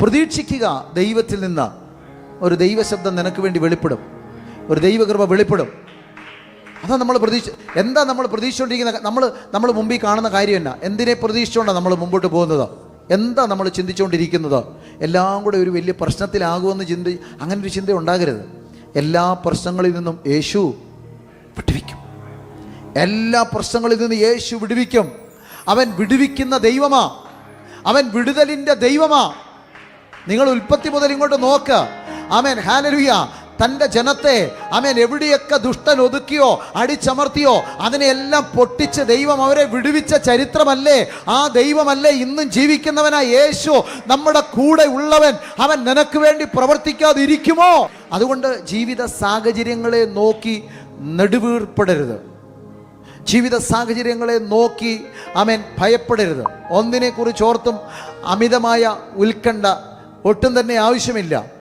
പ്രതീക്ഷിക്കുക ദൈവത്തിൽ നിന്ന്. ഒരു ദൈവശബ്ദം നിനക്ക് വേണ്ടി വെളിപ്പെടും, ഒരു ദൈവകൃപ വെളിപ്പെടും. അതാ നമ്മൾ എന്താ നമ്മൾ പ്രതീക്ഷിച്ചുകൊണ്ടിരിക്കുന്ന? നമ്മൾ മുമ്പിൽ കാണുന്ന കാര്യം എന്നാ? എന്തിനെ പ്രതീക്ഷിച്ചുകൊണ്ടാണ് നമ്മൾ മുമ്പോട്ട് പോകുന്നത്? എന്താ നമ്മൾ ചിന്തിച്ചുകൊണ്ടിരിക്കുന്നത്? എല്ലാം കൂടെ ഒരു വലിയ പ്രശ്നത്തിലാകുമെന്ന് അങ്ങനെ ഒരു ചിന്ത ഉണ്ടാകരുത്. എല്ലാ പ്രശ്നങ്ങളിൽ നിന്നും യേശു വിടുവിക്കും. എല്ലാ പ്രശ്നങ്ങളിൽ നിന്ന് യേശു വിടുവിക്കും. അവൻ വിടുവിക്കുന്ന ദൈവമാ, അവൻ വിടുതലിൻ്റെ ദൈവമാ. നിങ്ങൾ ഉൽപ്പത്തി മുതൽ ഇങ്ങോട്ട് നോക്ക്. ആമേൻ, ഹല്ലേലൂയ. തൻ്റെ ജനത്തെ ആമേൻ എവിടെയൊക്കെ ദുഷ്ടൻ ഒതുക്കിയോ അടിച്ചമർത്തിയോ അതിനെയെല്ലാം പൊട്ടിച്ച് ദൈവം അവരെ വിടുവിച്ച ചരിത്രമല്ലേ? ആ ദൈവമല്ലേ ഇന്നും ജീവിക്കുന്നവനാ യേശു? നമ്മുടെ കൂടെ ഉള്ളവൻ, അവൻ നിനക്ക് വേണ്ടി പ്രവർത്തിക്കാതിരിക്കുമോ? അതുകൊണ്ട് ജീവിത സാഹചര്യങ്ങളെ നോക്കി നെടുവീർപ്പെടരുത്. ജീവിത സാഹചര്യങ്ങളെ നോക്കി ആമേൻ ഭയപ്പെടരുത്. ഒന്നിനെക്കുറിച്ച് ഓർത്തും അമിതമായ ഉത്കണ്ഠ ഒട്ടും തന്നെ ആവശ്യമില്ല.